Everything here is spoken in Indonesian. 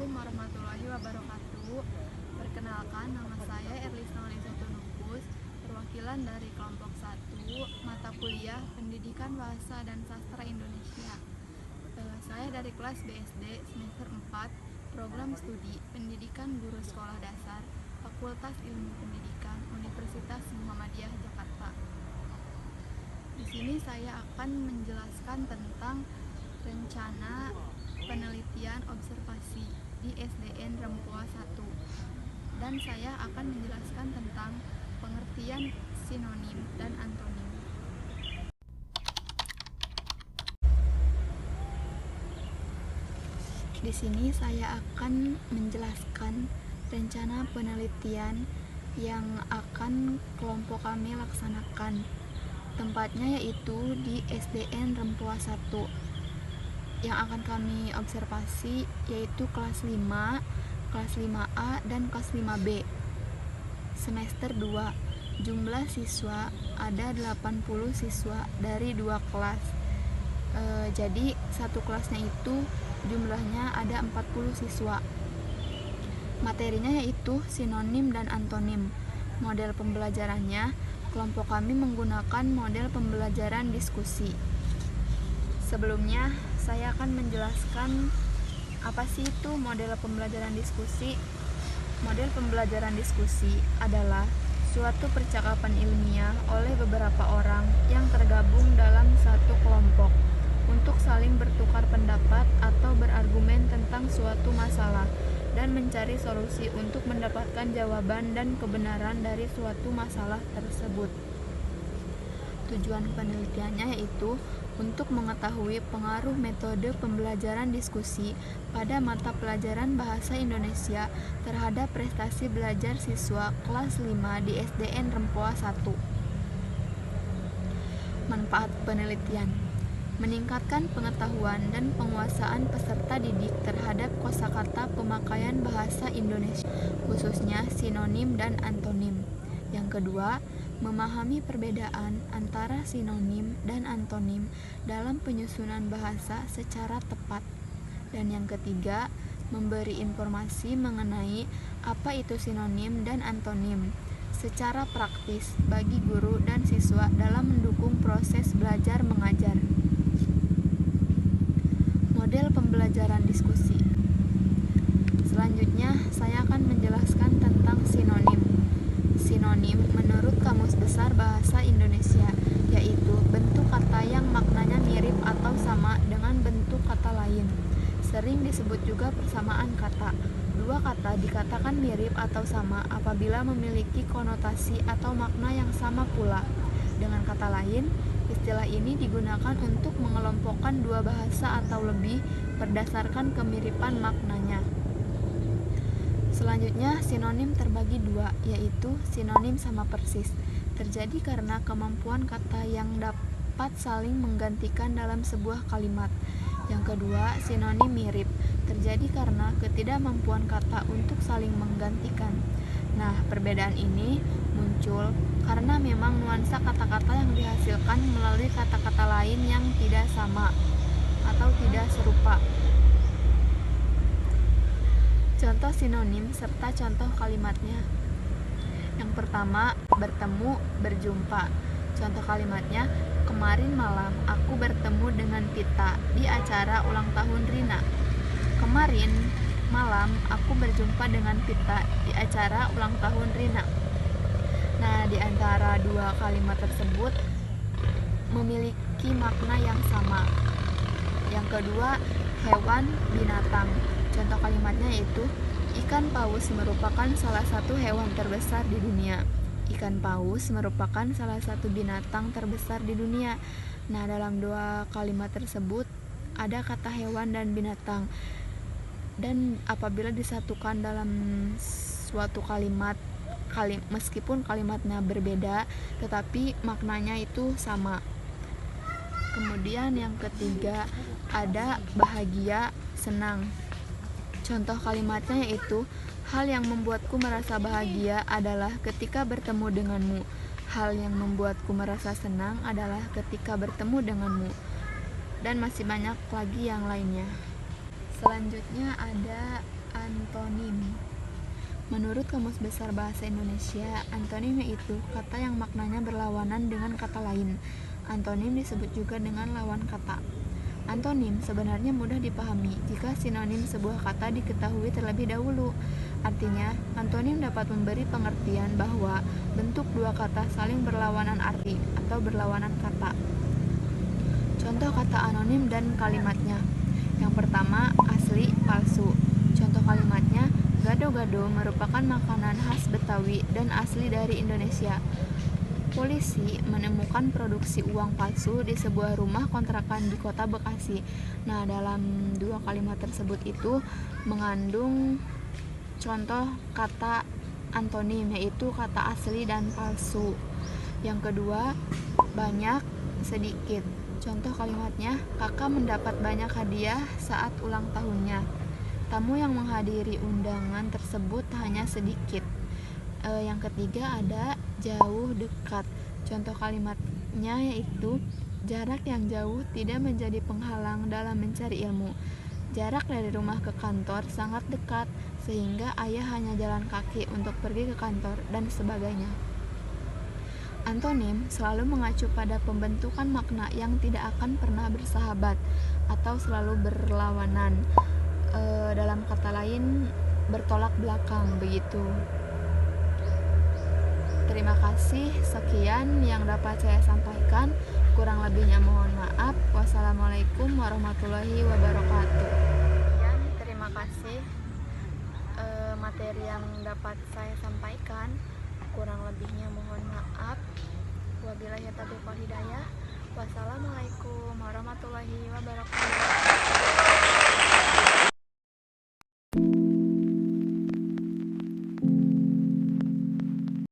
Assalamualaikum warahmatullahi wabarakatuh. Perkenalkan, nama saya Erlis Nolisa Tunupus, perwakilan dari kelompok 1, mata kuliah Pendidikan Bahasa dan Sastra Indonesia. Saya dari kelas BSD semester 4, program studi Pendidikan Guru Sekolah Dasar, Fakultas Ilmu Pendidikan, Universitas Muhammadiyah Jakarta. Di sini saya akan menjelaskan tentang rencana penelitian observasi di SDN Rempoa 1, dan saya akan menjelaskan tentang pengertian sinonim dan antonim. Di sini saya akan menjelaskan rencana penelitian yang akan kelompok kami laksanakan. Tempatnya yaitu di SDN Rempoa 1. Yang akan kami observasi yaitu kelas 5, kelas 5A, dan kelas 5B. Semester 2. Jumlah siswa ada 80 siswa dari 2 kelas. Jadi satu kelasnya itu jumlahnya ada 40 siswa. Materinya yaitu sinonim dan antonim. Model pembelajarannya, kelompok kami menggunakan model pembelajaran diskusi. Sebelumnya, saya akan menjelaskan apa sih itu model pembelajaran diskusi. Model pembelajaran diskusi adalah suatu percakapan ilmiah oleh beberapa orang yang tergabung dalam satu kelompok untuk saling bertukar pendapat atau berargumen tentang suatu masalah dan mencari solusi untuk mendapatkan jawaban dan kebenaran dari suatu masalah tersebut. Tujuan penelitiannya yaitu untuk mengetahui pengaruh metode pembelajaran diskusi pada mata pelajaran Bahasa Indonesia terhadap prestasi belajar siswa kelas 5 di SDN Rempoa 1. Manfaat penelitian: meningkatkan pengetahuan dan penguasaan peserta didik terhadap kosakata pemakaian bahasa Indonesia, khususnya sinonim dan antonim. Yang kedua, memahami perbedaan antara sinonim dan antonim dalam penyusunan bahasa secara tepat. Dan yang ketiga, memberi informasi mengenai apa itu sinonim dan antonim secara praktis bagi guru dan siswa dalam mendukung proses belajar mengajar. Model pembelajaran diskusi. Selanjutnya, saya akan menjelaskan tentang sinonim. Sinonim menurut Kamus Besar Bahasa Indonesia yaitu bentuk kata yang maknanya mirip atau sama dengan bentuk kata lain. Sering disebut juga persamaan kata. Dua kata dikatakan mirip atau sama apabila memiliki konotasi atau makna yang sama pula. Dengan kata lain, istilah ini digunakan untuk mengelompokkan dua bahasa atau lebih berdasarkan kemiripan maknanya. Selanjutnya, sinonim terbagi dua, yaitu sinonim sama persis. Terjadi karena kemampuan kata yang dapat saling menggantikan dalam sebuah kalimat. Yang kedua, sinonim mirip. Terjadi karena ketidakmampuan kata untuk saling menggantikan. Nah, perbedaan ini muncul karena memang nuansa kata-kata yang dihasilkan melalui kata-kata lain yang tidak sama atau tidak serupa. Contoh sinonim serta contoh kalimatnya. Yang pertama, bertemu, berjumpa. Contoh kalimatnya, kemarin malam aku bertemu dengan Tita di acara ulang tahun Rina. Kemarin malam aku berjumpa dengan Tita di acara ulang tahun Rina. Nah, di antara dua kalimat tersebut memiliki makna yang sama. Yang kedua, hewan, binatang. Contoh kalimatnya yaitu ikan paus merupakan salah satu hewan terbesar di dunia. Ikan paus merupakan salah satu binatang terbesar di dunia. Nah, dalam dua kalimat tersebut ada kata hewan dan binatang. Dan apabila disatukan dalam suatu kalimat, meskipun kalimatnya berbeda, tetapi maknanya itu sama. Kemudian yang ketiga, ada bahagia, senang. Contoh kalimatnya yaitu, hal yang membuatku merasa bahagia adalah ketika bertemu denganmu. Hal yang membuatku merasa senang adalah ketika bertemu denganmu. Dan masih banyak lagi yang lainnya. Selanjutnya ada antonim. Menurut Kamus Besar Bahasa Indonesia, antonim yaitu kata yang maknanya berlawanan dengan kata lain. Antonim disebut juga dengan lawan kata. Antonim sebenarnya mudah dipahami jika sinonim sebuah kata diketahui terlebih dahulu. Artinya, antonim dapat memberi pengertian bahwa bentuk dua kata saling berlawanan arti atau berlawanan kata. Contoh kata anonim dan kalimatnya. Yang pertama, asli, palsu. Contoh kalimatnya, gado-gado merupakan makanan khas Betawi dan asli dari Indonesia. Polisi menemukan produksi uang palsu di sebuah rumah kontrakan di kota Bekasi. Nah, dalam dua kalimat tersebut itu mengandung contoh kata antonim, yaitu kata asli dan palsu. Yang kedua, banyak, sedikit. Contoh kalimatnya, kakak mendapat banyak hadiah saat ulang tahunnya. Tamu yang menghadiri undangan tersebut hanya sedikit. Yang ketiga ada jauh, dekat. Contoh kalimatnya yaitu, jarak yang jauh tidak menjadi penghalang dalam mencari ilmu. Jarak dari rumah ke kantor sangat dekat, sehingga ayah hanya jalan kaki untuk pergi ke kantor, dan sebagainya. Antonim selalu mengacu pada pembentukan makna yang tidak akan pernah bersahabat atau selalu berlawanan. Dalam kata lain, bertolak belakang begitu. Terima kasih, sekian yang dapat saya sampaikan. Kurang lebihnya mohon maaf. Wassalamualaikum warahmatullahi wabarakatuh. Terima kasih materi yang dapat saya sampaikan. Kurang lebihnya mohon maaf. Wabillahi taufiq wal hidayah. Wassalamualaikum warahmatullahi wabarakatuh.